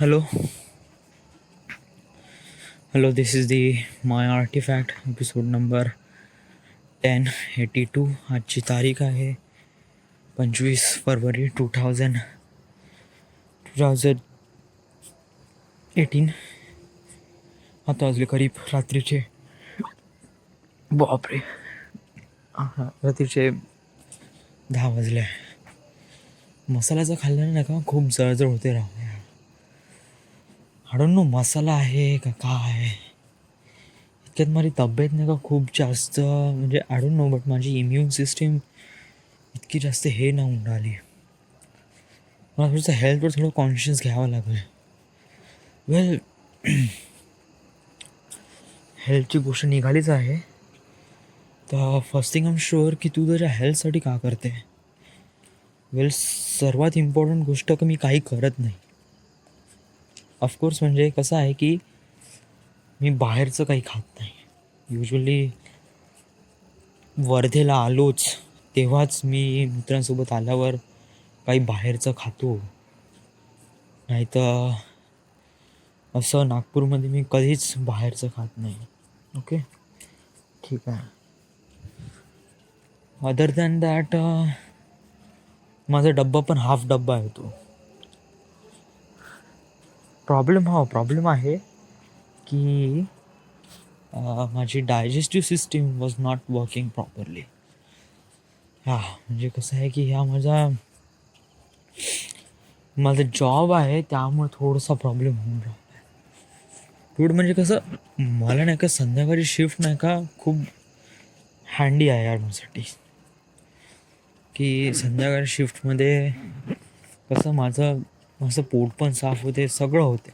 Hello, this is the My Artifact episode number 1082. आजची तारीख आहे 25 फरवरी 2018. आता वाजले करीब रात्रीचे बापरे रात्रीचे 10 वाजले. मसाल्याचं खाल्ल्याने नाही का खूप जळजळ होते राव. आय डोंट नो मसाला आहे का काय. इतक्यात माझी तब्येत नाही का खूप जास्त म्हणजे आय डोंट नो बट माझी इम्युन सिस्टीम इतकी जास्त हे ना उडाली. मला थोडंसं हेल्थवर थोडं कॉन्शियस घ्यावं लागेल. वेल हेल्थची गोष्ट निघालीच आहे तर first thing I am sure की तू तुझ्या हेल्थसाठी का करते. वेल सर्वात इम्पॉर्टंट गोष्ट की मी काही करत नाही. ऑफकोर्स म्हणजे कसं आहे की मी बाहेरचं काही खात नाही. युजली वर्धेला आलोच तेव्हाच मी मित्रांसोबत आल्यावर काही बाहेरचं खातो. नाही तर असं नागपूरमध्ये मी कधीच बाहेरचं खात नाही. ओके ठीक आहे. अदर दॅन दॅट माझा डब्बा पण हाफ डब्बा आहे तो. प्रॉब्लेम आहे की माझी digestive system was not working properly. म्हणजे कसं आहे की माझा जॉब आहे त्यामुळे थोडासा प्रॉब्लेम होऊन राहिला. फूड म्हणजे कसं मला नाही का संध्याकाळी शिफ्ट नाही का खूप हँडी आहे यार माझ्यासाठी. की संध्याकाळी शिफ्टमध्ये कसं माझं पोट पण साफ होते सगळं होते.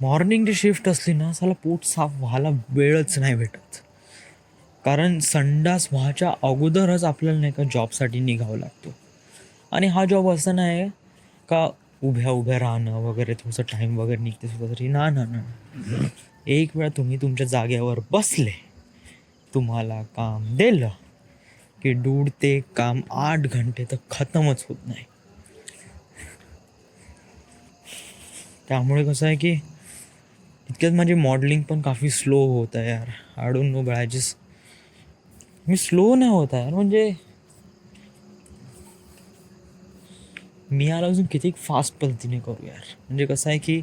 मॉर्निंगची शिफ्ट असली ना साला पोट साफ व्हायला वेळच नाही भेटत. कारण संडास व्हायच्या अगोदरच आपल्याला नाही का जॉबसाठी निघावं लागतो. आणि हा जॉब असा नाही का उभ्या राहणं वगैरे थोडंसं टाईम वगैरे निघते स्वतःसाठी ना. एक वेळा तुम्ही तुमच्या जागेवर बसले तुम्हाला काम दिलं की डूड ते काम 8 घंटे तर खतमच होत नाही. त्यामुळे कसं आहे की इतक्यात माझी मॉडेलिंग पण काफी स्लो होत आहे यार. I don't know but me slow नाही होत आहे यार. म्हणजे मी याला अजून किती फास्ट पद्धतीने करू यार. म्हणजे कसं आहे की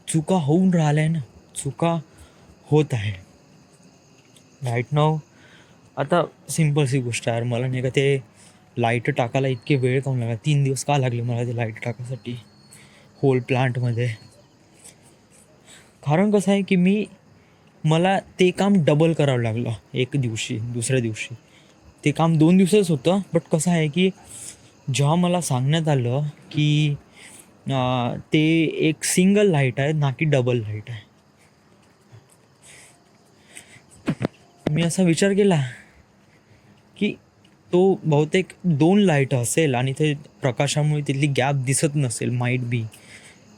चुका होऊन राहिल्या आहे ना. चुका होत आहे राईट नाव. आता सिम्पलची गोष्ट आहे यार. मला नाही का ते लाईट टाकायला इतके वेळ काऊन लागला. 3 दिवस का लागले मला ते लाईट टाकायसाठी होल प्लांटमध्ये. कारण कसं आहे की मला ते काम डबल करावं लागलं. एक दिवशी दुसऱ्या दिवशी ते काम 2 दिवसच होतं. बट कसं आहे की जेव्हा मला सांगण्यात आलं की ते एक सिंगल लाईट आहे ना की डबल लाईट आहे. मी असा विचार केला की तो बहुतेक 2 लाईट असेल आणि ते प्रकाशामुळे तिथली गॅप दिसत नसेल माईट बी.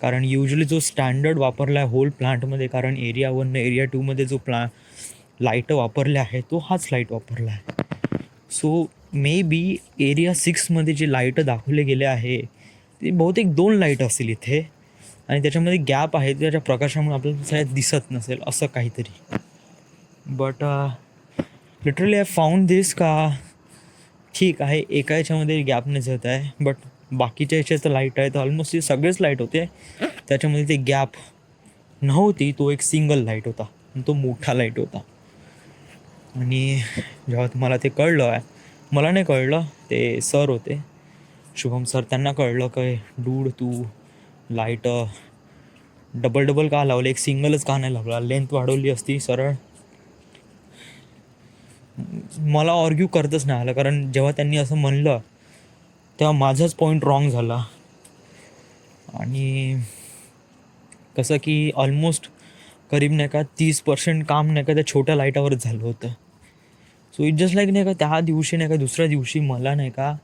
कारण युजली जो स्टँडर्ड वापरला आहे होल प्लांटमध्ये, कारण एरिया 1 एरिया 2मध्ये जो लाईट वापरले आहे तो हाच लाईट वापरला आहे. सो मे बी एरिया 6मध्ये जे लाईट दाखवले गेले आहे ते बहुतेक 2 लाईट असतील इथे. आणि त्याच्यामध्ये गॅप आहे त्याच्या प्रकाशामुळे आपल्याला दिसत नसेल असं काहीतरी. बट लिटरली आय फाउंड दिस का ठीक आहे एका याच्यामध्ये गॅप नाही होत आहे. बट बाकीच्या याच्यात लाईट आहे तर ऑलमोस्ट ते सगळेच लाईट होते. त्याच्यामध्ये ते गॅप नव्हती. तो एक सिंगल लाईट होता आणि तो मोठा लाईट होता. आणि जेव्हा तुम्हाला ते कळलं आहे, मला नाही कळलं, ते सर होते शुभम सर, त्यांना कळलं काय डूड तू लाईट डबल का लावलं, एक सिंगलच का नाही लावला, लेंथ वाढवली असती सरळ. मला आर्ग्यू करतच नाही आलं. कारण जेव्हा त्यांनी असं म्हणलं तेव्हा माझाच पॉईंट रॉंग झाला. आणि कसं की ऑलमोस्ट करीब नाही का 30% काम नाही का त्या छोट्या लाईटावरच झालं होतं. सो इट जस्ट लाईक नाही का त्या दिवशी नाही का दुसऱ्या दिवशी मला नाही का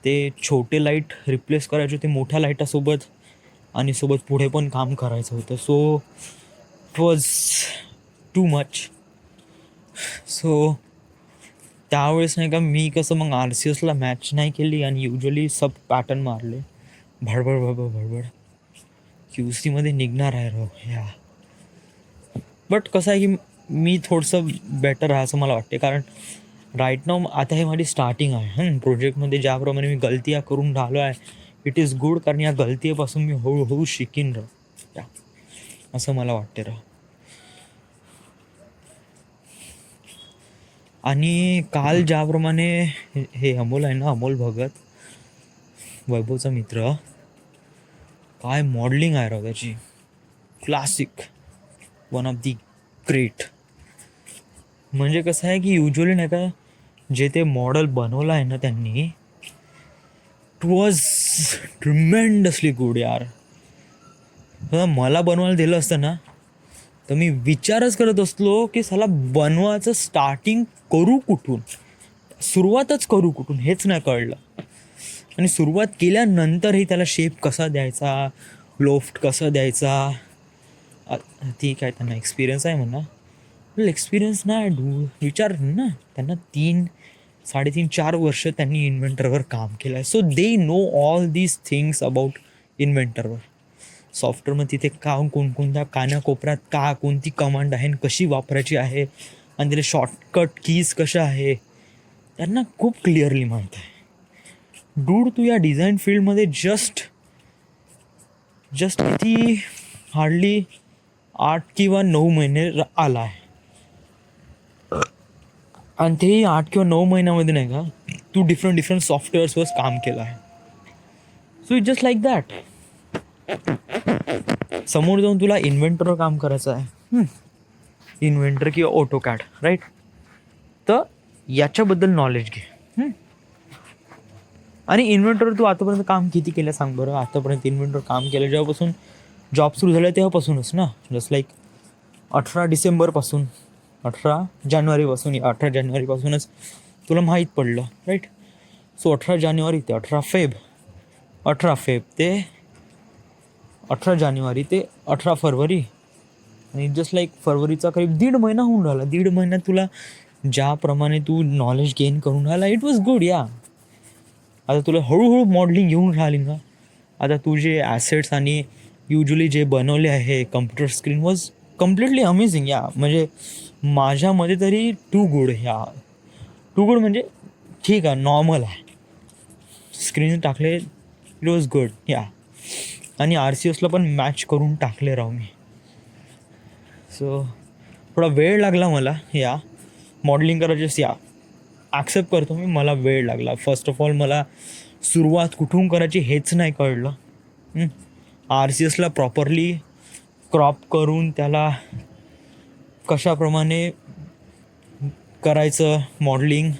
ते छोटे लाईट रिप्लेस करायचे होते मोठ्या लाईटासोबत आणि सोबत पुढे पण काम करायचं होतं. So it was too much. So त्यावेळेस नाही का मी कसं मग RCSला मॅच नाही केली आणि युजली सब पॅटर्न मारले भडबड. QC मध्ये निघणार आहे राव या. बट कसं आहे की मी थोडंसं बेटर आहे असं मला वाटते, कारण राईट नाव आता हे माझी स्टार्टिंग आहे प्रोजेक्टमध्ये. ज्याप्रमाणे मी गलतिया करून राहिलो आहे, इट इज गुड, कारण या गलतीपासून मी हळूहळू शिकीन राव या, असं मला वाटते राव. आणि काल ज्याप्रमाणे हे अमोल आहे ना, अमोल भगत, वैभवचा मित्र, काय मॉडलिंग आहे राव त्याची, classic, one of the great. म्हणजे कसं आहे की युजली नाही का, जे ते मॉडेल बनवलं आहे ना त्यांनी, इट वॉज ट्रिमेंडसली गुड यार. मला बनवायला दिलं असतं ना तर मी विचारच करत असलो की साला बनवायचं स्टार्टिंग करू कुठून, सुरुवातच करू कुठून हेच नाही कळलं. आणि सुरुवात केल्यानंतरही त्याला शेप कसा द्यायचा, लोफ्ट कसं द्यायचा. ठीक आहे, त्यांना एक्सपिरियन्स आहे म्हणा, एक्सपिरियन्स नाही विचार ना, त्यांना 3-3.5-4 वर्ष त्यांनी इन्व्हेंटरवर काम केलं आहे. So they know all these things about इन्व्हेंटरवर. सॉफ्टवेअरमध्ये तिथे कोणकोणत्या कानाकोपऱ्यात कोणती कमांड आहे आणि कशी वापरायची आहे, आणि तिथे शॉर्टकट कीज कशा आहे, त्यांना खूप क्लिअरली माहीत आहे. डूड, तू या डिझाईन फील्डमध्ये जस्ट किती हार्डली 8 किंवा 9 महिने आला आहे, आणि तेही 8 किंवा 9 महिन्यामध्ये नाही का तू डिफरंट सॉफ्टवेअर्सवर काम केलं आहे. So it just like that. समोर जाऊन तुला इन्व्हेंटरवर काम करायचं आहे, इन्व्हेंटर किंवा ऑटोकॅड, राईट, तर याच्याबद्दल नॉलेज घे. आणि इन्व्हेंटरवर तू आतापर्यंत काम किती केलं सांग बरं. आतापर्यंत इन्व्हेंटरवर काम केलं जेव्हापासून जॉब सुरू झाला तेव्हापासूनच ना. जस्ट लाईक 18 डिसेंबरपासून, 18 जानेवारीपासून, 18 जानेवारीपासूनच तुला माहीत पडलं, राईट. सो 18 जानेवारी ते 18 फेब, 18 फेब ते 18 जानेवारी ते 18 फरवरी, आणि जस्ट लाईक फरवरीचा करीब 1.5 महिना होऊन राहिला. 1.5 महिन्यात तुला ज्याप्रमाणे तू नॉलेज गेन करून राहिला, इट वॉज गुड या. आता तुला हळूहळू मॉडलिंग येऊन राहिली ना. आता तू जे ॲसेट्स आणि युजली जे बनवले आहे computer screen was completely amazing या. म्हणजे माझ्यामध्ये तरी टू गुड या. टू गुड म्हणजे ठीक आहे, नॉर्मल आहे. स्क्रीन टाकले, इट वॉज गुड या. आणि RCSला पण मॅच करून टाकले राव मी. सो थोडा वेळ लागला मला या मॉडलिंग करायचे या, ॲक्सेप्ट करतो मी, मला वेळ लागला. फर्स्ट ऑफ ऑल मला सुरुवात कुठून करायची हेच नाही कळलं. RCSला प्रॉपरली क्रॉप करून त्याला कशाप्रमाणे करायचं मॉडलिंग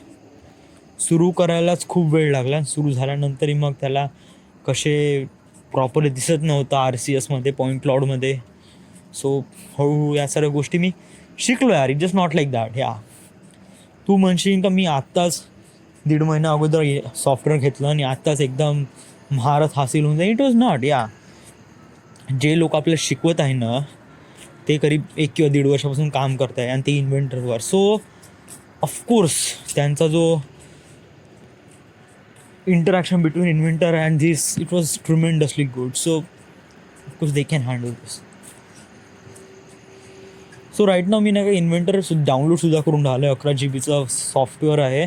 सुरू करायलाच खूप वेळ लागला. सुरू झाल्यानंतरही मग त्याला कसे प्रॉपरली दिसत नव्हतं RCSमध्ये, पॉईंट क्लाउडमध्ये. सो हळूहळू या सर्व गोष्टी मी शिकलो यार. It just not like that या. तू म्हणशील का मी आत्ताच 1.5 महिना अगोदर सॉफ्टवेअर घेतलं आणि आत्ताच एकदम महारत हासिल होऊन जाईल. इट वॉज नॉट या. जे लोक आपल्याला शिकवत आहे ना ते करीब 1 किंवा 1.5 वर्षापासून काम करत आहे, आणि ते इन्व्हेंटरवर. सो ऑफकोर्स त्यांचा जो interaction between Inventor and this, it was tremendously good. So of course they can handle this. So right नाव मी नाही का इन्व्हेंटर डाउनलोडसुद्धा करून राहिलो आहे. 11 GB सॉफ्टवेअर आहे,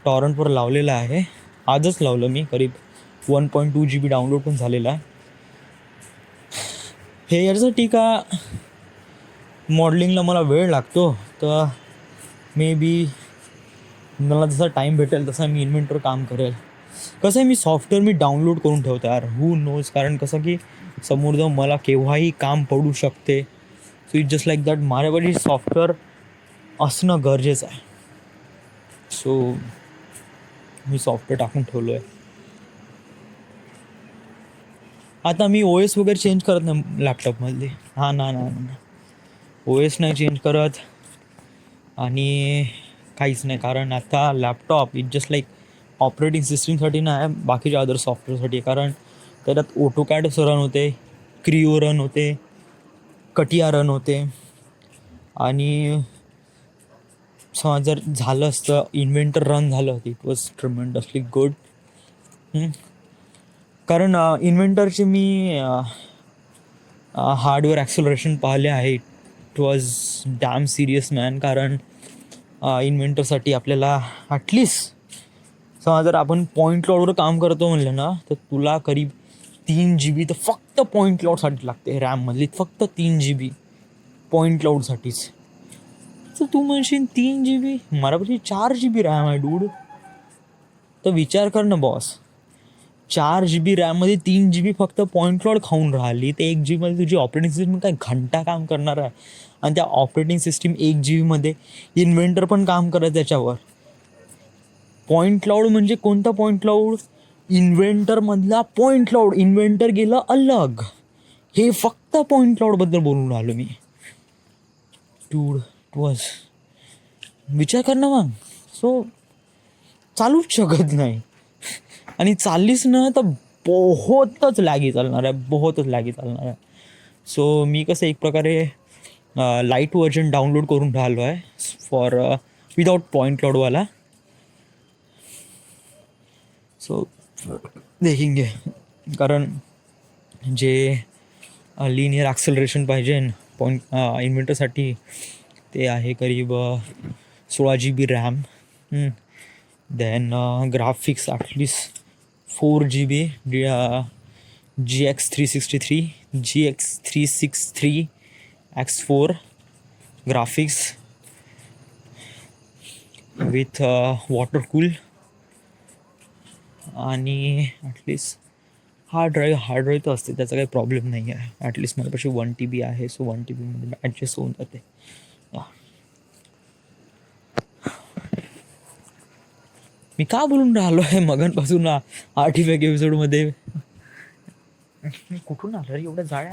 टॉरंटवर लावलेलं आहे. आजच लावलं मी, करीब 1.2 GB डाउनलोड पण झालेला आहे. हे याच्यासाठी का मॉडलिंगला मला वेळ लागतो, तर मे बी मला जसा टाईम भेटेल तसा मी इन्व्हेंटरवर काम करेल. कसं आहे, मी सॉफ्टवेअर डाउनलोड करून ठेवतो यार, हू नोज. कारण कसं की समोर जाऊन मला केव्हाही काम पडू शकते. So it just like that, माझ्याकडे सॉफ्टवेअर असणं गरजेचं आहे. सो मी सॉफ्टवेअर टाकून ठेवलो आहे. आता मी OS वगैरे चेंज करत नाही लॅपटॉपमधली. ना OS नाही चेंज करत आणि काहीच नाही. कारण आता laptop it just like operating सिस्टीमसाठी नाही, बाकीच्या अदर सॉफ्टवेअरसाठी. कारण त्याच्यात ऑटोकॅड रन होते, क्रिओ रन होते, कटिया रन होते. आणि जर झालं असतं इन्व्हेंटर रन झालं होतं, इट वॉज ट्रिमेंडसली गुड. कारण इन्व्हेंटरचे मी हार्डवेअर ॲक्सलरेशन पाहिले आहे. It was dam serious man. कारण इन्व्हेंटरसाठी आपल्याला ॲटलिस्ट समजा जर आपण पॉईंट क्लाउडवर काम करतो म्हणलं ना, तर तुला करीब 3 GB तर फक्त पॉईंट क्लाउडसाठी लागते. रॅममधली फक्त 3 GB पॉईंट क्लाउडसाठीच. तर तू म्हणशील 3 GB, माझ्यापाशी 4 GB रॅम आहे डूड. तर विचार कर ना बॉस, 4 GB रॅममध्ये 3 GB फक्त पॉईंट क्लाउड खाऊन राहिली, तर 1 GB मध्ये तुझी ऑपरेटिंग सिस्टीम काय घंटा काम करणार आहे. आणि त्या ऑपरेटिंग सिस्टीम 1 GB मध्ये इन्व्हेंटर पण काम करत त्याच्यावर. पॉईंट क्लाउड म्हणजे कोणता पॉईंट क्लाउड? इन्व्हेंटरमधला पॉईंट क्लाउड. इन्व्हेंटर गेलं अलग. हे फक्त पॉईंट क्लाउडबद्दल बोलून राहिलो मी. डूड वॉज विचार कर ना मग. सो चालूच शकत नाही. आणि चाललीच ना तर बहुतच लॅगी चालणार आहे, बहुतच लॅगी चालणार आहे. सो मी कसं एक प्रकारे लाईट व्हर्जन डाउनलोड करून राहिलो आहे फॉर विदाउट पॉईंट क्लाउडवाला. सो देखेंगे. कारण जे लिनियर ॲक्सलरेशन पाहिजे पॉईंट इन्व्हेंटरसाठी ते आहे करीब 16 GB RAM. Then graphics at least 4 GB GX363 graphics with water cool. आणि ॲटलिस्ट हार्ड ड्राईव्ह तर असते, त्याचा काही प्रॉब्लेम नाही आहे. ॲटलिस्ट माझ्यापाशी 1 TB आहे. सो 1 TB मध्ये ॲडजस्ट होऊन जाते. मी का बोलून राहिलो आहे मगांपासून आर्टिफॅक्ट एपिसोडमध्ये? कुठून आलं रे एवढ्या जाळ्या?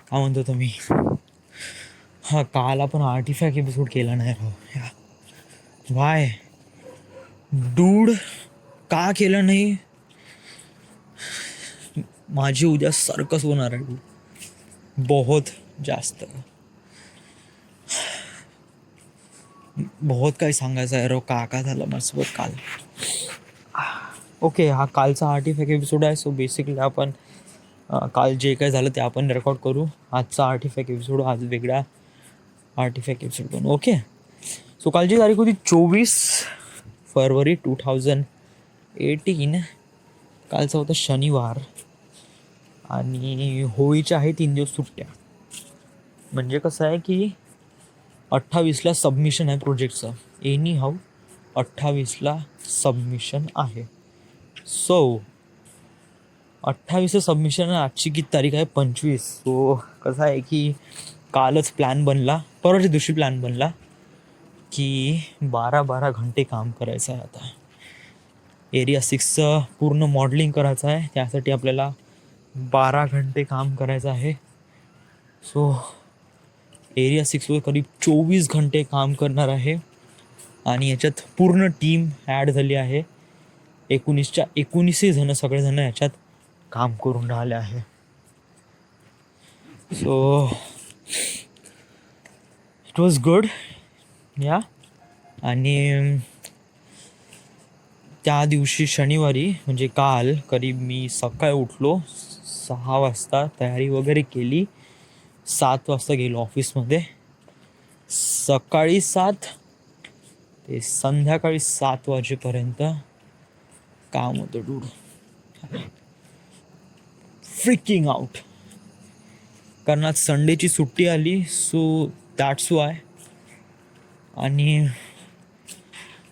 काय म्हणतो तुम्ही? काल आपण आर्टिफॅक्ट एपिसोड केला नाही राव. वाय डूड, का केलं नाही? माझी उद्या सर्कस होणार आहे डूड, बहुत जास्त. बहुत काही सांगायचं आहे राव. का झालं माझ्यासोबत काल. ओके, हा कालचा आर्टिफॅक्ट एपिसोड आहे. सो बेसिकली आपण काल जे काय झालं ते आपण रेकॉर्ड करू. आजचा आर्टिफॅक्ट एपिसोड आज वेगळा आर्टिफॅक्ट एपिसोड बनू. ओके. सो कालची तारीख होती 24 फरवरी 2018. कालचा होता शनिवार आणि होळीच्या आहे 3 दिवस सुट्ट्या. म्हणजे कसं आहे की 28ला सबमिशन आहे प्रोजेक्टचं. एनी हाऊ 28ला सबमिशन आहे. सो 28चं सबमिशन आहे. आजची किती तारीख आहे? 25. सो कसं आहे की कालच प्लॅन बनला, परवाच्या दिवशी प्लॅन बनला की 12 घंटे काम करायचं आहे. आता एरिया 6चं पूर्ण मॉडेलिंग करायचं आहे. त्यासाठी आपल्याला 12 घंटे काम करायचं आहे. सो एरिया 6वर करीब 24 घंटे काम करणार आहे. आणि याच्यात पूर्ण टीम ॲड झाली आहे. 19च्या 19 जणं सगळेजणं याच्यात काम करून राहिले आहे. सो इट वॉज गुड या. आणि त्या दिवशी शनिवारी म्हणजे काल करीब मी सकाळी उठलो 6 वाजता, तयारी वगैरे केली. 7 वाजता गेलो ऑफिसमध्ये. सकाळी 7 ते संध्याकाळी 7 वाजेपर्यंत काम होतं डूड. Fricking out. कारण आज संडेची सुट्टी आली. So that's why. आणि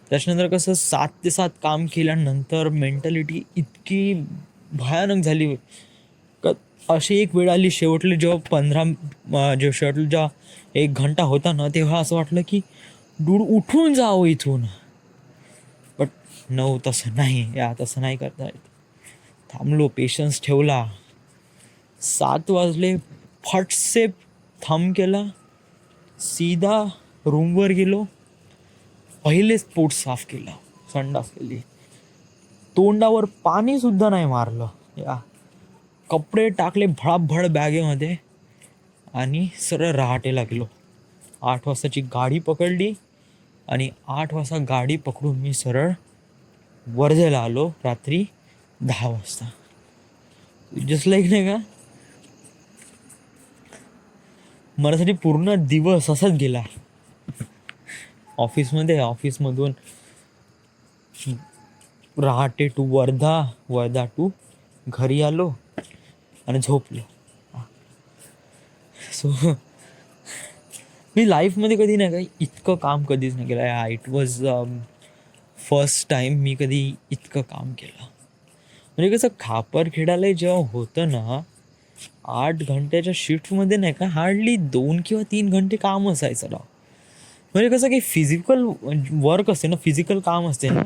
त्याच्यानंतर कसं 7 ते 7 काम केल्यानंतर मेंटॅलिटी इतकी भयानक झाली का अशी एक वेळ आली शेवटले जेव्हा जेव्हा 1 घंटा होता ना, तेव्हा असं वाटलं की डूड उठून जावं इथून. बट नो, तसं नाही या, तसं नाही करता येत. थांबलो, पेशन्स ठेवला. 7 वाजले, फटसे थंब केला, सीधा रूमवर गेलो. पहिलेच पोट साफ केलं, संडास केली, तोंडावर पाणीसुद्धा नाही मारलं या. कपडे टाकले भडाभड बॅगेमध्ये आणि सरळ रहाटेला गेलो. 8 वाजताची गाडी पकडली आणि 8 वाजता गाडी पकडून मी सरळ वर्धेला आलो रात्री 10 वाजता. जस्ट लाईक नाही का, मलासाठी पूर्ण दिवस असाच गेला. ऑफिसमधून रहाटे टू वर्धा, वर्धा टू घरी आलो आणि झोपलो. सो मी लाईफमध्ये कधी नाही का इतकं काम कधीच नाही केलं. इट वॉज फर्स्ट टाईम मी कधी इतकं काम केलं. म्हणजे कसं खापरखेडाला जेव्हा होतं ना 8 घंट्याच्या शिफ्टमध्ये नाही का हार्डली 2 किंवा 3 घंटे काम असायचं राव. म्हणजे कसं काही फिजिकल वर्क असते ना, फिजिकल काम असते ना,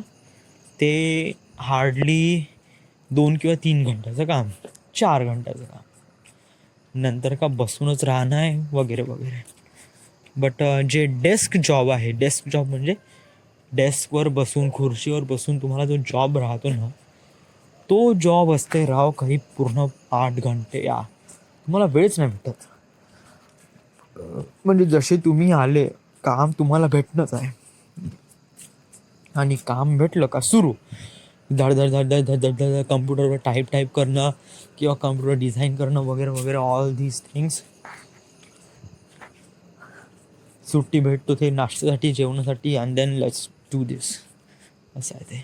ते हार्डली 2 किंवा 3 घंट्याचं काम, 4 घंट्याचं काम, नंतर का बसूनच राहणं आहे वगैरे वगैरे. बट जे डेस्क जॉब आहे, डेस्क जॉब म्हणजे डेस्कवर बसून खुर्चीवर बसून तुम्हाला जो जॉब राहतो ना, तो जॉब असते राव काही पूर्ण 8 घंटे. तुम्हाला वेळच नाही भेटत. म्हणजे जसे तुम्ही आले काम तुम्हाला भेटणंच आहे, आणि काम भेटलं का सुरू धड धड धड धड धड धड धड कम्प्युटरवर टाईप करणं किंवा कम्प्युटर डिझाईन करणं वगैरे वगैरे, ऑल दीज थिंग्स. सुट्टी भेटतो ते नाश्त्यासाठी, जेवणासाठी, अँड देन लेट्स डू दिस, असं आहे ते.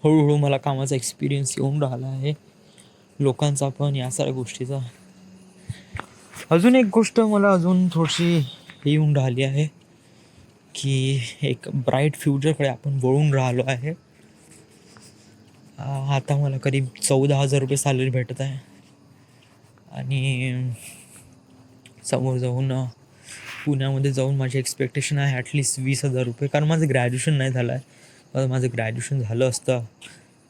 हळूहळू मला कामाचा एक्सपिरियन्स येऊन राहिला आहे, लोकांचा पण, या साऱ्या गोष्टीचा. अजून एक गोष्ट मला अजून थोडीशी येऊन राहिली आहे की एक ब्राईट फ्युचरकडे आपण वळून राहिलो आहे. आता मला करीब 14,000 रुपये सॅलरी भेटत आहे, आणि समोर जाऊन पुण्यामध्ये जाऊन माझी एक्सपेक्टेशन आहे ॲटलिस्ट 20,000 रुपये. कारण माझं ग्रॅज्युएशन नाही झालं आहे. माझं ग्रॅज्युएशन झालं असतं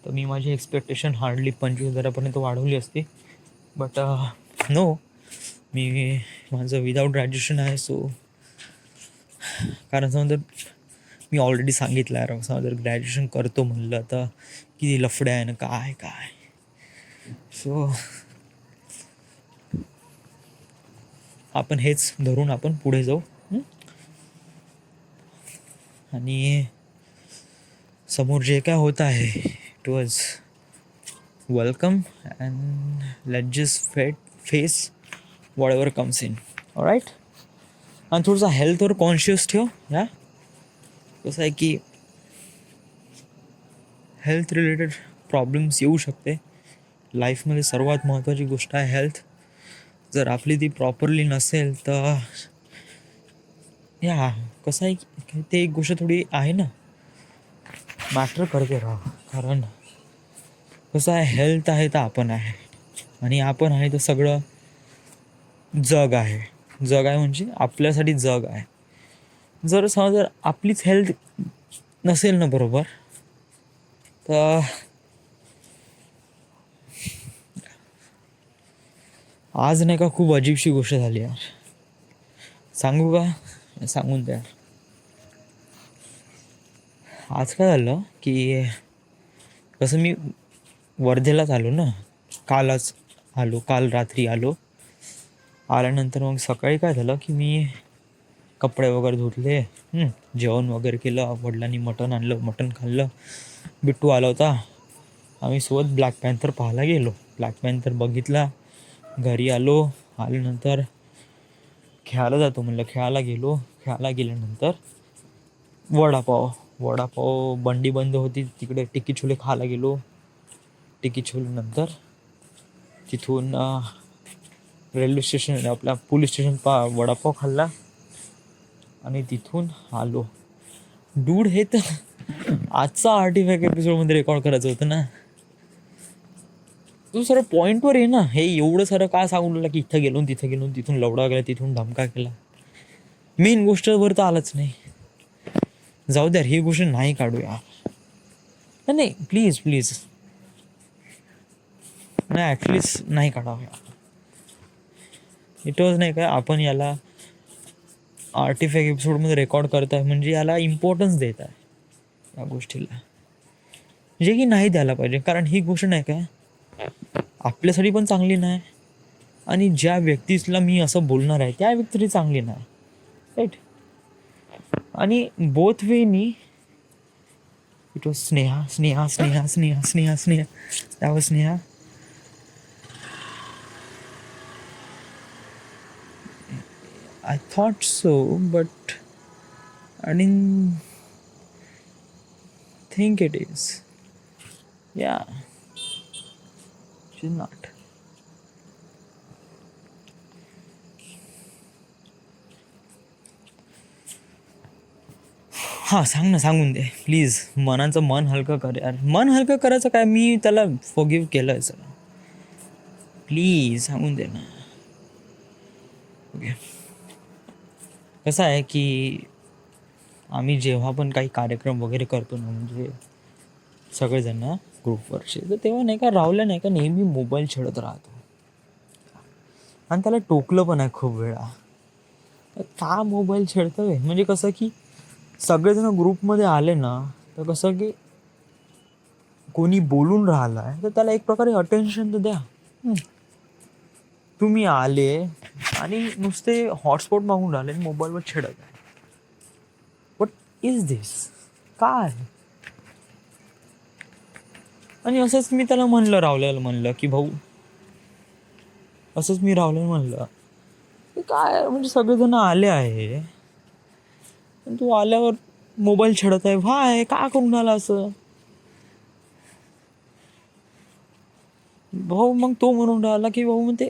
तर मी माझी एक्सपेक्टेशन हार्डली 25,000पर्यंत वाढवली असती. बट नो, मी माझं विदाऊट ग्रॅज्युएशन आहे. सो कारण समजा मी ऑलरेडी सांगितलं आहे, समजा जर ग्रॅज्युएशन करतो म्हणलं तर किती लफड्या आहे ना, काय काय. सो आपण हेच धरून आपण पुढे जाऊ, आणि समोर जे काय होत आहे it was welcome, and let just face what ever comes in. All right. आणि थोडंसं हेल्थवर कॉन्शियस ठेव. या कसं आहे की हेल्थ रिलेटेड प्रॉब्लेम्स येऊ शकते लाईफमध्ये. सर्वात महत्त्वाची गोष्ट आहे हेल्थ. जर आपली ती प्रॉपरली नसेल तर या कसं आहे की ते एक गोष्ट थोडी आहे ना, मॅटर करते राहा. कारण कसं आहे, हेल्थ आहे तर आपण आहे, आणि आपण आहे तर सगळं जग आहे. जग आहे म्हणजे आपल्यासाठी जग आहे. जर आपलीच हेल्थ नसेल ना बरोबर, तर आज नाही का खूप अजीबशी गोष्ट झाली यार. सांगू का? सांगून द्या. आज काय झालं की कसं मी वर्धेलाच आलो ना, काल रात्री आल्यानंतर मग सकाळी काय झालं की मी कपडे वगैरे धुतले, जेवण वगैरे केलं, वडिलांनी मटण खाल्लं, बिट्टू आला होता, आम्ही सोबत ब्लॅक पॅन्थर पाहायला गेलो. ब्लॅक पॅन्थर बघितला, घरी आल्यानंतर खेळायला जातो म्हणलं, खेळायला गेल्यानंतर वडापाव बंडी बंद होती तिकडे, टिक्की छोले खायला गेलो. टिक्की छोलेनंतर तिथून रेल्वे स्टेशन, आपल्या पोलीस स्टेशन वडापाव खाल्ला, आणि तिथून आलो. डूड, हे तर आजचा आर्टिफॅक्ट एपिसोडमध्ये रेकॉर्ड करायचं होतं ना. तू सर्व पॉईंटवर आहे ना. हे एवढं सारं काय सांगून लागला की इथं गेलो तिथं गेलो, तिथून लवडा गेला, तिथून धमका केला. मेन गोष्टवर तर आलंच नाही. जाऊ द्या, ही गोष्ट नाही काढूया. नाही प्लीज नाही, ॲटलिस्ट नाही काढावं. इट वॉज नाही का, आपण याला आर्टिफॅक्ट एपिसोडमध्ये रेकॉर्ड करत आहे म्हणजे याला इम्पॉर्टन्स देत आहे या गोष्टीला, जे की नाही द्यायला पाहिजे. कारण ही गोष्ट नाही काय आपल्यासाठी पण चांगली नाही, आणि ज्या व्यक्तीला मी असं बोलणार आहे त्या व्यक्ती चांगली नाही, राईट. आणि बोथ वेनी it was Sneha Sneha Sneha Sneha Sneha Sneha that was Sneha. I thought so, but I didn't think it is. Yeah, she's not. हां, सांग ना, सांगून दे प्लीज. मनाचं मन हलकं कर यार. मन हलकं करायचं काय, मी त्याला फॉरगिव्ह केलं आहे सर. प्लीज सांगून दे ना. ओके, कसं आहे की आम्ही जेव्हा पण काही कार्यक्रम वगैरे करतो ना, म्हणजे सगळेजण ना ग्रुपवरचे, तर तेव्हा नाही का राहुल्या नाही का नेहमी मोबाईल छेडत राहतो. आणि त्याला टोकलं पण आहे खूप वेळा, तर का मोबाईल छेडतोय. म्हणजे कसं की सगळेजण ग्रुपमध्ये आले ना, तर कसं की कोणी बोलून राहिलं आहे तर त्याला एक प्रकारे अटेन्शन तर द्या. तुम्ही आले आणि नुसते हॉटस्पॉट मागून राहिले आणि मोबाईलवर छेडत आहे. व्हॉट इज दिस, काय. आणि असंच मी त्याला म्हणलं, रावल्याला म्हणलं की भाऊ, असंच मी रावल्याला म्हणलं काय, म्हणजे सगळेजण आले आहे तू आल्यावर मोबाईल छेडत आहे, भाय का करून आला असं. भाऊ मग तो म्हणून राहिला की भाऊ म्हणते,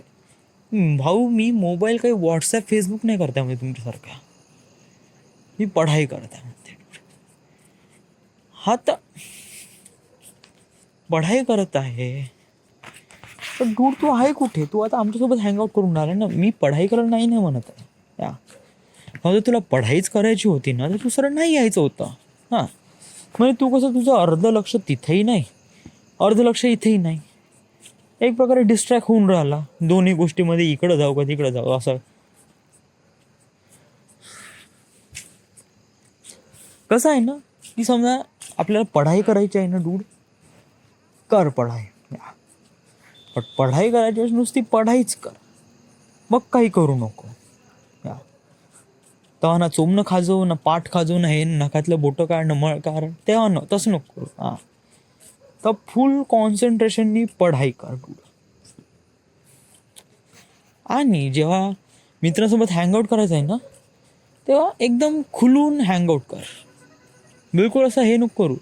भाऊ मी मोबाईल काही व्हॉट्सॲप फेसबुक नाही करता म्हणजे तुमच्यासारखा, मी पढाई करता म्हणते. हा तर पढाई करत आहे तर दूर तू आहे कुठे, तू आता आमच्यासोबत हँगआउट करून राहिला ना. मी पढाई करायला नाही नाही म्हणत आहे या, जर तुला पढाईच करायची होती ना तर तू सरळ नाही यायचं होतं. हां, म्हणजे तू कसं तुझं अर्ध लक्ष तिथेही नाही, अर्ध लक्ष इथेही नाही, एक प्रकारे डिस्ट्रॅक्ट होऊन राहिला दोन्ही गोष्टीमध्ये, इकडं जाऊ का तिकडं जाऊ असं. कसं आहे ना की समजा आपल्याला पढाई करायची आहे ना डूड, कर पढाई, पण पढाई करायची नुसती पढाईच कर, मग काही करू नको. तेव्हा ना चोमणं खाजो ना पाठ खाजो ना हे नखातलं बोटं काढ ना मळ काढ, तेव्हा न तसं नको करू. हां, तर फुल कॉन्सन्ट्रेशननी पढाई कर. आणि जेव्हा मित्रांसोबत हँगआउट करायचं आहे ना, तेव्हा एकदम खुलून हँगआउट कर, बिलकुल असं हे नको करू.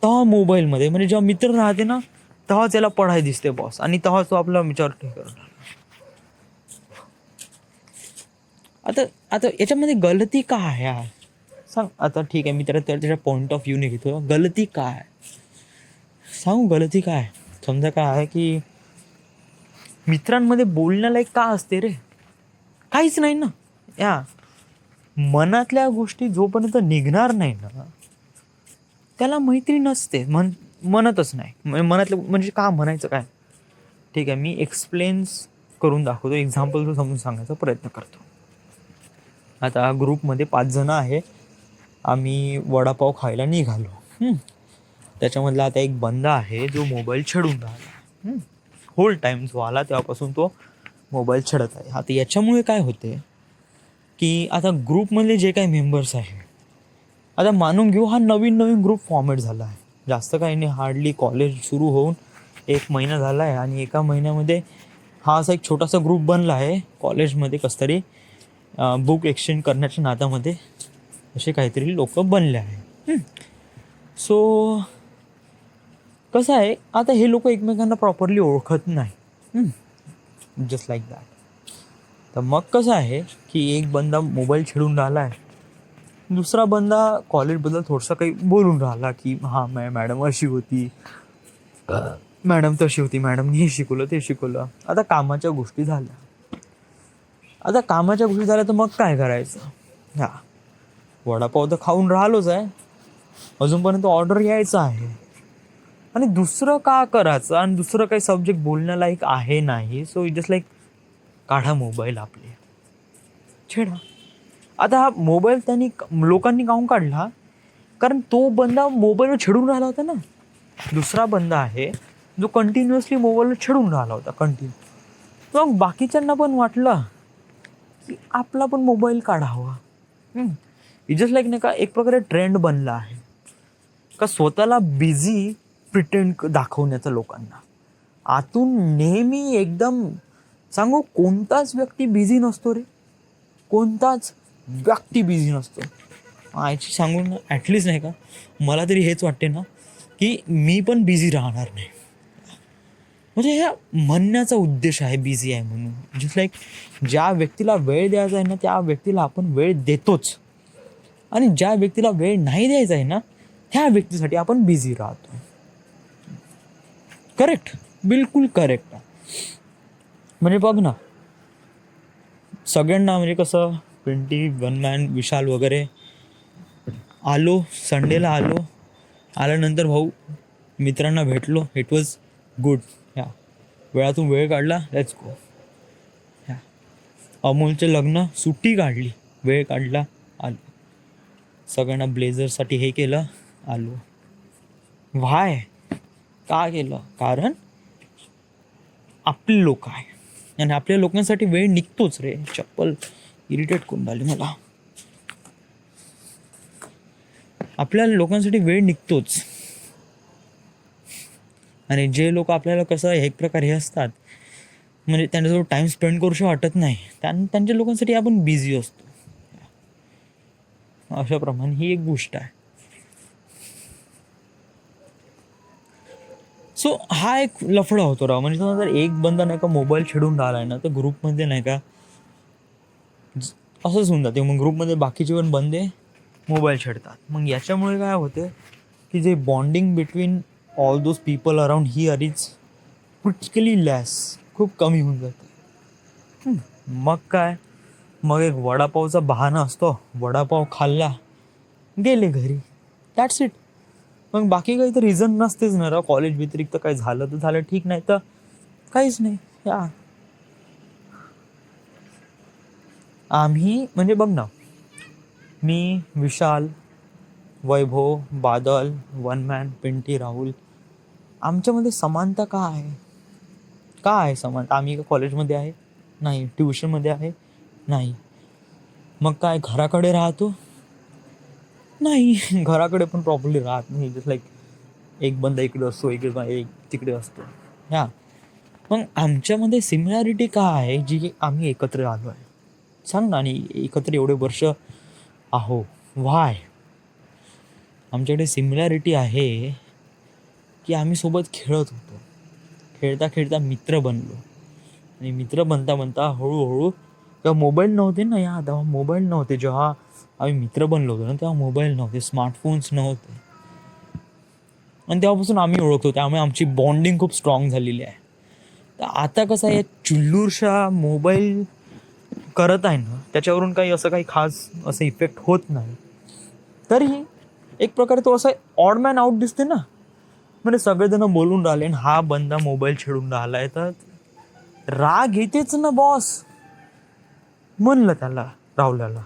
तेव्हा मोबाईलमध्ये म्हणजे जेव्हा मित्र राहते ना तेव्हा त्याला पढाई दिसते बॉस, आणि तेव्हा तो आपला विचार करणार. आता आता याच्यामध्ये गलती का आहे यार, सांग. आता ठीक आहे, मी त्याच्या पॉईंट ऑफ व्ह्यूने घेतो, गलती काय सांगू. गलती काय समजा काय आहे की मित्रांमध्ये बोलण्याला एक का असते रे, काहीच नाही ना. या मनातल्या गोष्टी जोपर्यंत निघणार नाही ना त्याला मैत्री नसते, म्हणतच नाही. मनातलं म्हणजे का म्हणायचं काय. ठीक आहे, मी एक्सप्लेन्स करून दाखवतो, एक्झाम्पल समजून सांगायचा प्रयत्न करतो. आता ग्रुपमध्ये 5 जण आहे, आम्ही वडापाव खायला निघालो. त्याच्यामधला आता एक बंदा आहे जो मोबाईल छेडून राहिला. होल टाईम जो आला तेव्हापासून तो मोबाईल छेडत आहे. आता याच्यामुळे काय होते की आता ग्रुपमधले जे काही मेंबर्स आहे, आता मानून घेऊ हा नवीन ग्रुप फॉर्मेट झाला आहे. जास्त काही नाही, हार्डली कॉलेज सुरू होऊन 1 महिना झाला आहे, आणि 1 महिन्यामध्ये हा असा एक छोटासा ग्रुप बनला आहे कॉलेजमध्ये. कसं तरी बुक एक्सचेंज करण्याच्या नादामध्ये असे काहीतरी लोक बनले आहे. सो कसं आहे, आता हे लोक एकमेकांना प्रॉपरली ओळखत नाही, जस्ट लाईक दॅट. तर मग कसं आहे की एक बंदा मोबाईल छेडून राहिला आहे, दुसरा बंदा कॉलेजबद्दल थोडंसं काही बोलून राहिला की हां मॅडम अशी होती, मॅडम तशी होती, मॅडमनी हे शिकवलं ते शिकवलं. आता कामाच्या गोष्टी झाल्या तर मग काय करायचं. हां, वडापाव तर खाऊन राहिलोच आहे, अजूनपर्यंत ऑर्डर यायचं आहे, आणि दुसरं का करायचं, आणि दुसरं काही सब्जेक्ट बोलण्यालायक आहे नाही. सो इट जस्ट लाईक काढा मोबाईल आपले छेडा. आता हा मोबाईल लोकांनी काढून काढला कारण तो बंदा मोबाईलवर छेडून राहिला होता ना. दुसरा बंदा आहे जो कंटिन्युअसली मोबाईलवर छेडून राहिला होता कंटिन्यू. मग बाकीच्यांना पण वाटलं की आपला पण मोबाईल काढावा. जस्ट लाईक नाही का, एक प्रकारे ट्रेंड बनला आहे का स्वतःला बिझी प्रिटेंड दाखवण्याचा लोकांना. आतून नेहमी एकदम सांगू, कोणताच व्यक्ती बिझी नसतो रे, कोणताच व्यक्ती बिझी नसतो. आयची सांगून ॲटलिस्ट नाही का, मला तरी हेच वाटते ना की मी पण बिझी राहणार नाही. म्हणजे ह्या म्हणण्याचा उद्देश आहे बिझी आहे म्हणून. जस्ट लाईक ज्या व्यक्तीला वेळ द्यायचा आहे ना, त्या व्यक्तीला आपण वेळ देतोच, आणि ज्या व्यक्तीला वेळ नाही द्यायचा आहे ना, त्या व्यक्तीसाठी आपण बिझी राहतो. करेक्ट, बिलकुल करेक्ट. म्हणजे बघ ना, सगळ्यांना म्हणजे कसं, 21 मॅन, विशाल वगैरे आलो, संडेला आल्यानंतर भाऊ मित्रांना भेटलो, इट वॉज गुड. ह्या वेळातून वेळ काढला, लेट्स गो. ह्या अमोलचे लग्न, सुट्टी काढली, वेळ काढला, आलो. सगळ्यांना ब्लेझरसाठी हे केलं, आलो. व्हाय, का केलं? कारण आपले लोक आहे, आणि आपल्या लोकांसाठी वेळ निघतोच रे. चप्पल इरिटेट करून राहिली मला. आपल्या लोकांसाठी वेळ निघतोच, आणि जे लोक आपल्याला कसं एक प्रकारे हे असतात, म्हणजे त्यांच्यासोबत टाईम स्पेंड करूशी वाटत नाही, त्यांच्या लोकांसाठी आपण बिझी असतो. अशाप्रमाणे ही एक गोष्ट आहे. सो हा एक लफडा होतो राव. म्हणजे जर एक बंदा नाही का मोबाईल छेडून राहिला आहे ना, तर ग्रुपमध्ये नाही का असंच होऊन जाते. मग ग्रुपमध्ये बाकीचे पण बंदे मोबाईल छेडतात. मग याच्यामुळे काय होते की जे bonding between all those people around here is critically less, खूप कमी होऊन जाते. मग काय, मग एक वडापावचा बहाणा असतो, वडापाव खाल्ला, गेले घरी, दॅट्स इट. मग बाकी काही तर रिझन नसतेच ना राव. कॉलेज व्यतिरिक्त काही झालं तर झालं, ठीक, नाही तर काहीच नाही. या आम्ही म्हणजे बघ ना, मी, विशाल, वैभव, बादल, वन मॅन, पिंटी, राहुल, आमच्यामध्ये समानता का आहे? का आहे समानता? आम्ही का कॉलेजमध्ये आहे? नाही. ट्युशनमध्ये आहे? नाही. मग काय घराकडे राहतो? नाही. घराकडे पण प्रॉपरली राहत नाही. जस्ट लाईक एक बंदा इकडे असतो, एक तिकडे असतो. ह्या मग आमच्यामध्ये सिमिलॅरिटी का आहे जी आम्ही एकत्र आलो आहे? सांग ना. आणि एकत्र एवढे वर्ष आहो, व्हाय? आमच्याकडे सिमिलॅरिटी आहे की आम्ही सोबत खेळत होतो, खेळता खेळता मित्र बनलो, आणि मित्र बनता बनता हळूहळू, तेव्हा मोबाईल नव्हते ना, तेव्हा मोबाईल नव्हते. जेव्हा आम्ही मित्र बनलो होतो ना, तेव्हा मोबाईल नव्हते, स्मार्टफोन्स नव्हते, आणि तेव्हापासून आम्ही ओळखतो. त्यामुळे आमची बॉन्डिंग खूप स्ट्रॉंग झालेली आहे. तर आता कसं आहे, चुल्लूरशा मोबाईल करत आहे ना, त्याच्यावरून काही असं काही खास असं इफेक्ट होत नाही. तरीही एक प्रकारे तो असा ऑड मॅन आउट दिसते ना. म्हणजे सगळेजण बोलून राहिले, हा बंदा मोबाईल छेडून राहिलाय, तर राग येतेच ना बॉस. म्हणलं त्याला, राहुल्याला,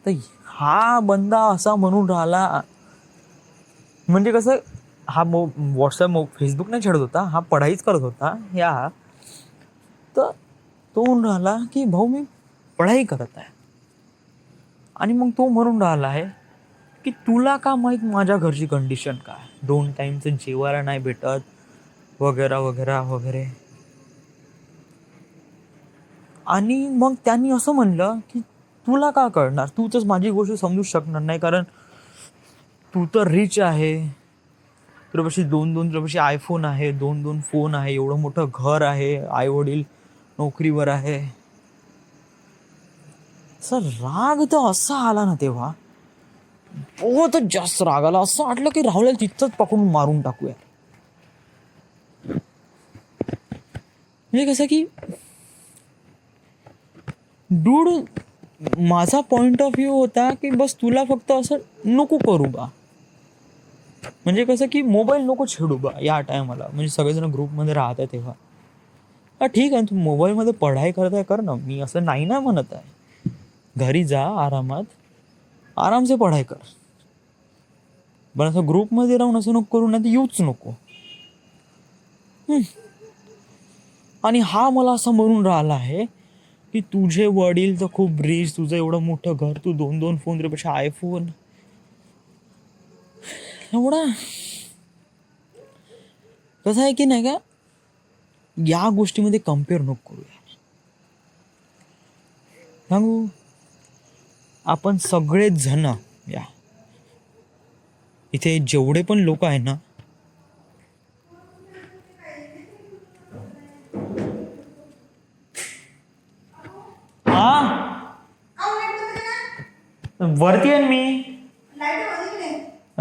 तर हा बंदा असा म्हणून राहिला, म्हणजे कसं, हा व्हॉट्सअप फेसबुक नाही छेडत होता, हा पढाईच करत होता. तर तो म्हणून राहिला की भाऊ मी पढाई करत आहे, आणि मग तो म्हणून राहिला आहे की तुला का माहीत माझ्या घरची कंडिशन काय, 2 टाईमचं जेवायला नाही भेटत, वगैरे वगैरे वगैरे. आणि मग त्यांनी असं म्हणलं की तुला का कळणार, तू तर माझी गोष्ट समजू शकणार नाही, कारण तू तर रिच आहे, तुझ्यापाशी 2-2, तुझ्यापाशी आयफोन आहे, 2-2 फोन आहे, एवढं मोठं घर आहे, आई वडील नोकरीवर आहे. सर राग तर असा आला ना तेव्हा, बहुतच जास्त राग आला. असं वाटलं की राहुल तिथंच पकडून मारून टाकूया. म्हणजे कसं की डूड, माझा पॉइंट ऑफ व्ह्यू होता की बस तुला फक्त असं नको करू बा, म्हणजे कसं की मोबाईल नको छेडू बा या टायमाला. म्हणजे सगळेजण ग्रुपमध्ये राहत आहे तेव्हा, हा ठीक आहे, तू मोबाईलमध्ये पढाई करताय कर ना, मी असं नाही ना म्हणत आहे. घरी जा आरामात, आरामसे पढाई कर, पण असं ग्रुपमध्ये राहून असं नको करू, नाही तर येऊच नको. आणि हा मला असं म्हणून राहिला आहे की तुझे वडील तर खूप रिच, तुझं एवढं मोठं घर, तू 2-2 फोन, पेक्षा आयफोन एवढा. कसं आहे की नाही का, या गोष्टीमध्ये कम्पेअर नको करूया. सांगू, आपण सगळेच जण या इथे जेवढे पण लोक आहे ना, हा वरती आहे मी,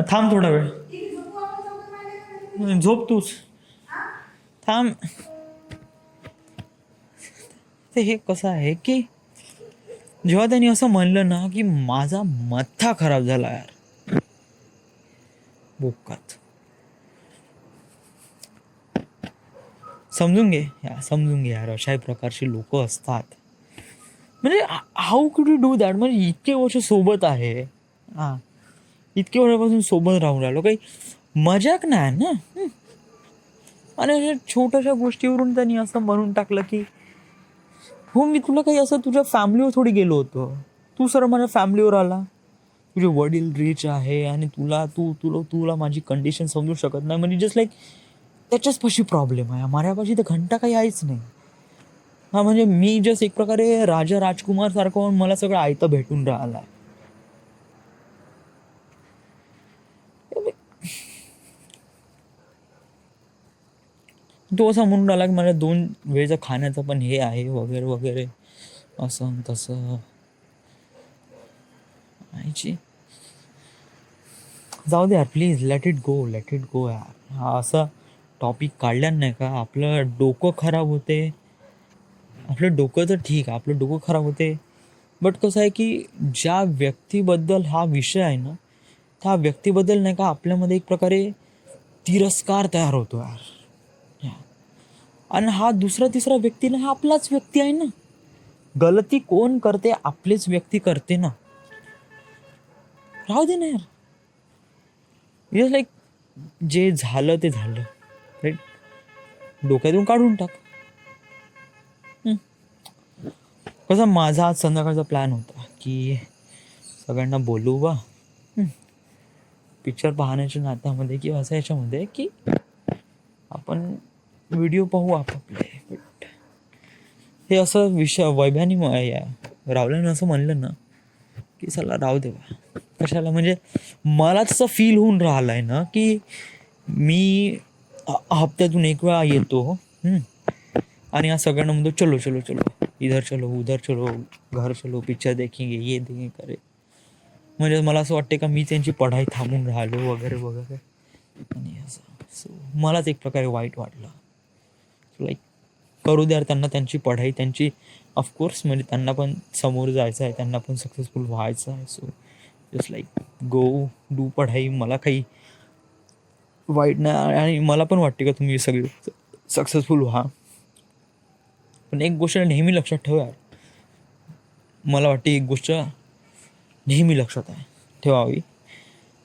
थांब थोडा वेळ, झोप तूच, थांब. ते हे कसं आहे की जेव्हा त्यांनी असं म्हणलं ना की माझा मत्था खराब झाला यार, बोकात समजून घे या, समजून घे यार, अशाही प्रकारची लोक असतात. म्हणजे हाऊ कुड यू डू दॅट? म्हणजे इतके वर्ष सोबत आहे, हा, इतके वर्षापासून सोबत राहून राहिलो, काही मजाक नाही ना. आणि अशा छोट्याशा गोष्टीवरून त्यांनी असं म्हणून टाकलं की हो मी तुला काही असं तुझ्या फॅमिलीवर थोडी गेलो होतो, तू सर माझ्या फॅमिलीवर आला. तुझे वडील रिच आहे आणि तुला माझी कंडिशन समजू शकत नाही, म्हणजे जस्ट लाईक त्याच्याच पाशी प्रॉब्लेम आहे. माझ्यापाशी तर घंटा काही आहेच नाही. हा, म्हणजे मी जस्ट एक प्रकारे राजा राजकुमार सारखं मला सगळं आयतं भेटून राहिलं. तो असं म्हणून राहिला की मला 2 वेळचं खाण्याचं पण हे आहे वगैरे वगैरे, असं तसं. जाऊ दे यार, please let it go, let it go यार. हा असा टॉपिक काढल्या नाही का आपलं डोकं खराब होते. आपलं डोकं तर ठीक आहे, आपलं डोकं खराब होते, बट कसं आहे की ज्या व्यक्तीबद्दल हा विषय आहे ना, त्या व्यक्तीबद्दल नाही का आपल्यामध्ये एक प्रकारे तिरस्कार तयार होतो यार. आणि हा दुसरा तिसरा व्यक्ती ना, हा आपलाच व्यक्ती आहे ना. गलती कोण करते? आपलीच व्यक्ती करते ना. राहू दे ना यार, इट्स लाईक जे झालं ते झालं, राईट, डोक्यातून काढून टाक. कसं माझा आज संध्याकाळचा प्लॅन होता की सगळ्यांना बोलू बा पिक्चर पाहण्याच्या नात्यामध्ये किंवा असं याच्यामध्ये की आपण व्हिडिओ पाहू आपापले. बट हे असं विषय वैभ्यानी रावल्यानं असं म्हणलं ना की चला राहू दे बा, कशाला, म्हणजे मला तसं फील होऊन राहिलं आहे ना की मी हप्त्यातून एक वेळा येतो आणि या सगळ्यांना म्हणतो चलो चलो चलो, इधर चलो उधर चलो, घर चलो, पिक्चर देखेंगे, ये देखेंगे करे. म्हणजे मला असं वाटते का मी त्यांची पढाई थांबून राहिलो वगैरे वगैरे. आणि असं सो मलाच एक प्रकारे वाईट वाटलं. लाईक करू द्या त्यांना त्यांची पढाई, त्यांची ऑफकोर्स, म्हणजे त्यांना पण समोर जायचं आहे, त्यांना पण सक्सेसफुल व्हायचं आहे. So just like go do पढाई, मला काही वाईट नाही. आणि मला पण वाटते का तुम्ही सगळे सक्सेसफुल व्हा. पण एक गोष्ट नेहमी लक्षात ठेव यार, मला वाटते एक गोष्ट नेहमी लक्षात आहे ठेवावी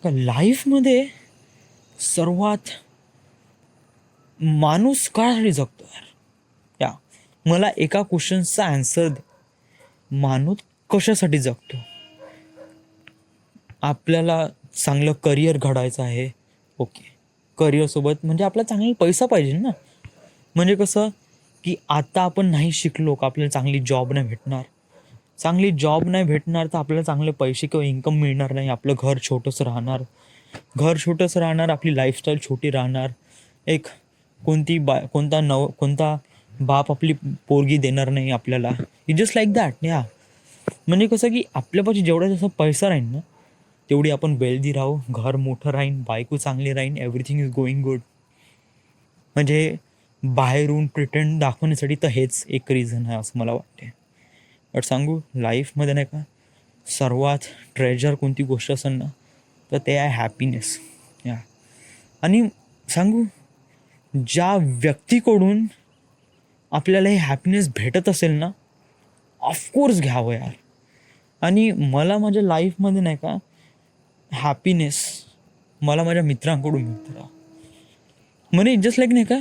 का लाईफमध्ये सर्वात माणूस काळासाठी जगतो यार. या मला एका क्वेश्चनचा आन्सर दे, माणूस कशासाठी जगतो? आपल्याला चांगलं करिअर घडायचं आहे, ओके, करिअरसोबत म्हणजे आपला चांगला पैसा पाहिजे ना. म्हणजे कसं की आता आपण नाही शिकलो का आपल्याला चांगली जॉब नाही भेटणार, चांगली जॉब नाही भेटणार तर आपल्याला चांगले पैसे किंवा इन्कम मिळणार नाही, आपलं घर छोटंसं राहणार, घर छोटंसं राहणार, आपली लाईफस्टाईल छोटी राहणार, एक कोणता बाप आपली पोरगी देणार नाही आपल्याला. It just like that. या म्हणजे कसं की आपल्यापाशी जेवढा जास्त पैसा राहील ना तेवढी आपण वेल्दी राहू, घर मोठं राहीन, बायको चांगली राहीन, एव्हरीथिंग इज गोईंग गुड. म्हणजे बाहेरून प्रिटेंड दाखवण्यासाठी तर हेच एक रिझन आहे असं मला वाटते. बट सांगू लाईफमध्ये नाही का सर्वात ट्रेजर कोणती गोष्ट असेल ना तर ते आहे हॅपीनेस. या आणि सांगू ज्या व्यक्तीकडून आपल्याला हे हॅपीनेस भेटत असेल ना ऑफकोर्स घ्यावं यार. आणि मला माझ्या लाईफमध्ये नाही का हॅपीनेस मला माझ्या मित्रांकडून मिळतं. म्हणजे जस्ट लाईक नाही का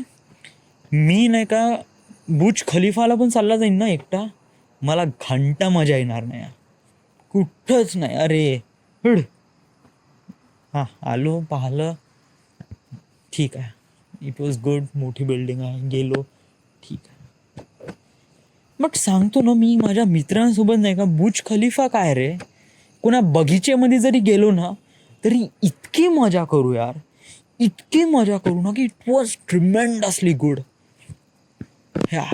मी नाही का बुर्ज खलिफाला पण चालला जाईन ना एकटा, मला घंटा मजा येणार नाही यार. कुठंच नाही. अरे हड. हां, आलो, पाहिलं, ठीक आहे, इट वॉज गुड, मोठी बिल्डिंग आहे, गेलो, ठीक आहे. बट सांगतो ना मी माझ्या मित्रांसोबत नाही का, बुर्ज खलिफा काय रे, कोणा बगीचेमध्ये जरी गेलो ना तरी इतकी मजा करू यार, इतकी मजा करू ना की इट वॉज ट्रिमेंडसली गुड. ह्या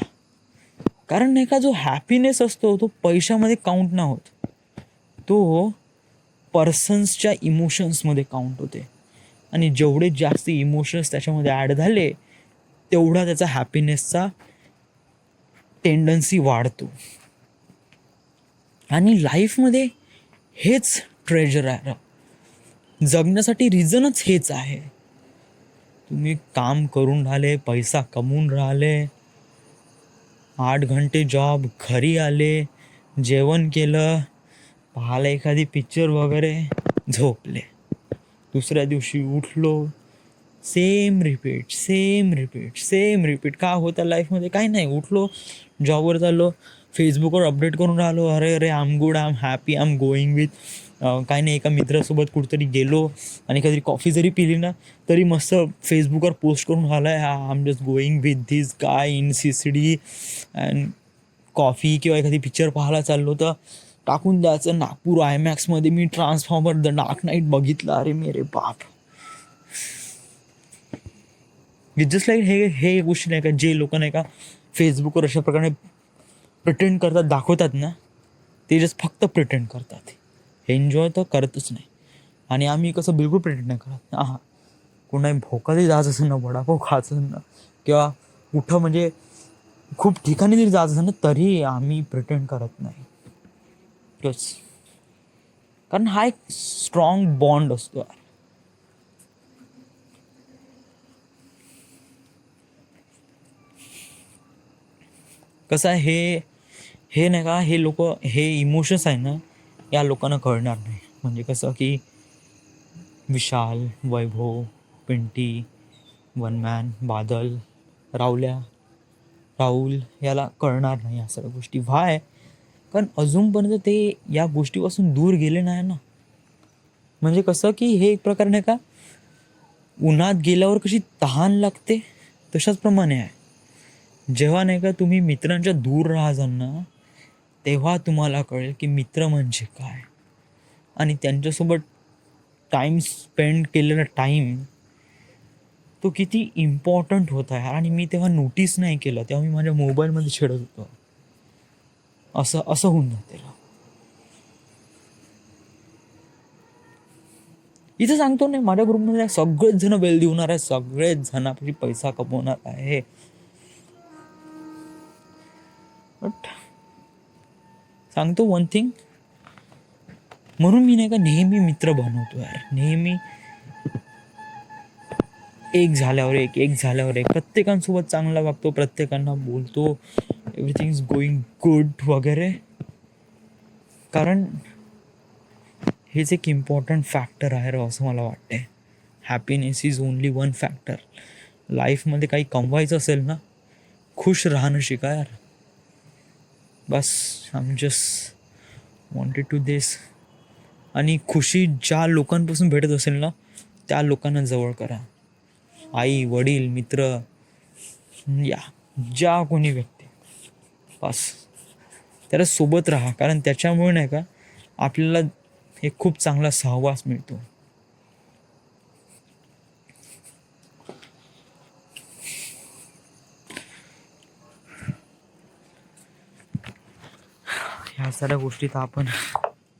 कारण नाही का, जो हॅपीनेस असतो तो पैशामध्ये काउंट नाही होत, तो पर्सन्सच्या इमोशन्समध्ये काउंट होते. आणि जेवढे जास्त इमोशन्स त्याच्यामध्ये ॲड झाले तेवढा त्याचा हॅपीनेसचा टेंडन्सी वाढतो. आणि लाईफमध्ये हेच ट्रेजर आहे, जगण्यासाठी रिझनच हेच आहे. तुम्ही काम करून राहिले, पैसा कमवून राहिले, 8 घंटे जॉब, घरी आले, जेवण केलं, पाहिलं एखादी पिक्चर वगैरे, झोपले, दुसऱ्या दिवशी उठलो, same repeat same repeat same repeat. का होतं लाईफमध्ये? काही नाही, उठलो, जॉबवर चाललो, फेसबुकवर अपडेट करून राहिलो, अरे अरे I am good, I am happy, I am going with, काही नाही, एका मित्रासोबत कुठेतरी गेलो आणि कधी कॉफी जरी पिली ना तरी मस्त फेसबुकवर पोस्ट करून राहिला आहे, I am just going with this guy in CCD and coffee. किंवा एखादी पिक्चर पाहायला चाललो तर टाकून द्यायचं, नागपूर IMAXमध्ये मी ट्रान्सफॉर्मर द डार्क नाईट बघितलं, अरे मेरे बाप. जस्ट लाईक हे गोष्टी नाही का, जे लोक नाही का फेसबुकवर अशा प्रकारे प्रिटेंड करतात, दाखवतात ना, ते जस्ट फक्त प्रिटेंड करतात, एन्जॉय तर करतच नाही. आणि आम्ही कसं बिलकुल प्रिटेंड नाही करत. हां, कोणाही भोकाली जायचं असेल ना, वडापाव खायचं असेल ना, किंवा कुठं म्हणजे खूप ठिकाणी जरी जायचं असेल ना, तरी आम्ही प्रिटेंड करत नाही. बस, कारण हा एक स्ट्रॉंग बॉन्ड असतो. कसं आहे, हे नाही का, हे लोक, हे इमोशन्स आहे ना, या लोकांना कळणार नाही. म्हणजे कसं की विशाल, वैभव, पिंटी, वनमॅन, बादल, राहुल याला कळणार नाही या सगळ्या गोष्टी. व्हाय? कारण अजूनपर्यंत ते या गोष्टीपासून दूर गेले नाही ना. म्हणजे कसं की हे एक प्रकार नाही का, उन्हात गेल्यावर कशी तहान लागते तशाच प्रमाणे आहे. जेव्हा नाही का तुम्ही मित्रांच्या दूर राहाल ना, तेव्हा तुम्हाला कळेल की मित्र म्हणजे काय, आणि त्यांच्यासोबत टाईम स्पेंड केलेला टाईम तो किती इम्पॉर्टंट होत आहे. आणि मी तेव्हा नोटीस नाही केलं, तेव्हा मी माझ्या मोबाईलमध्ये छेडत होतो. असं असं होऊन जाते. इथं सांगतो नाही, माझ्या ग्रुपमध्ये सगळेच जण वेल देणार आहे, सगळेच जणांपाशी पैसा कमवणार आहे. बट सांगतो वन थिंग, म्हणून मी नाही का नेहमी मित्र बनवतो यार, नेहमी एक झाल्यावर एक प्रत्येकांसोबत चांगला वागतो, प्रत्येकांना बोलतो, एव्हरीथिंग इज गोईंग गुड वगैरे. कारण हेच एक इम्पॉर्टंट फॅक्टर आहे असं मला वाटते. Happiness is only one factor. लाईफमध्ये काही कमवायचं असेल ना, खुश राहणं शिका यार. बस, I am just wanted to this. आणि खुशी ज्या लोकांपासून भेटत असेल ना, त्या लोकांना जवळ करा. आई, वडील, मित्र, या ज्या कोणी व्यक्ती, बस त्याला सोबत राहा. कारण त्याच्यामुळे नाही का आपल्याला एक खूप चांगला सहवास मिळतो. ह्या साऱ्या गोष्टी तर आपण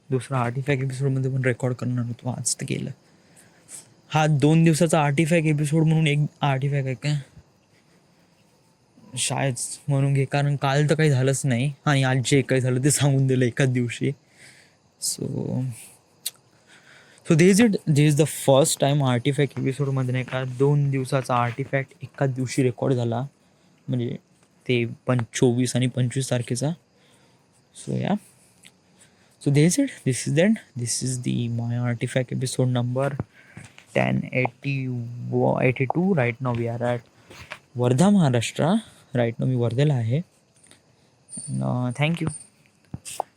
दुसरा आर्टिफॅक्ट एपिसोडमध्ये पण रेकॉर्ड करणार होतो, आज तर केलं. हा 2 दिवसाचा आर्टिफॅक्ट एपिसोड म्हणून एक आर्टिफॅक्ट आहे का शाळेत म्हणून घे, कारण काल तर काही झालंच नाही आणि आज जे काही झालं ते सांगून दिलं एकाच दिवशी. So this is the first time artifact एपिसोडमध्ये नाही का 2 दिवसाचा आर्टिफॅक्ट एकाच दिवशी रेकॉर्ड झाला, म्हणजे ते 24 आणि 25 तारखेचा. सो या, so this is the my artifact episode number 1082. Right now we are at Wardha, Maharashtra, right ना मी वर्धेला आहे. थँक्यू.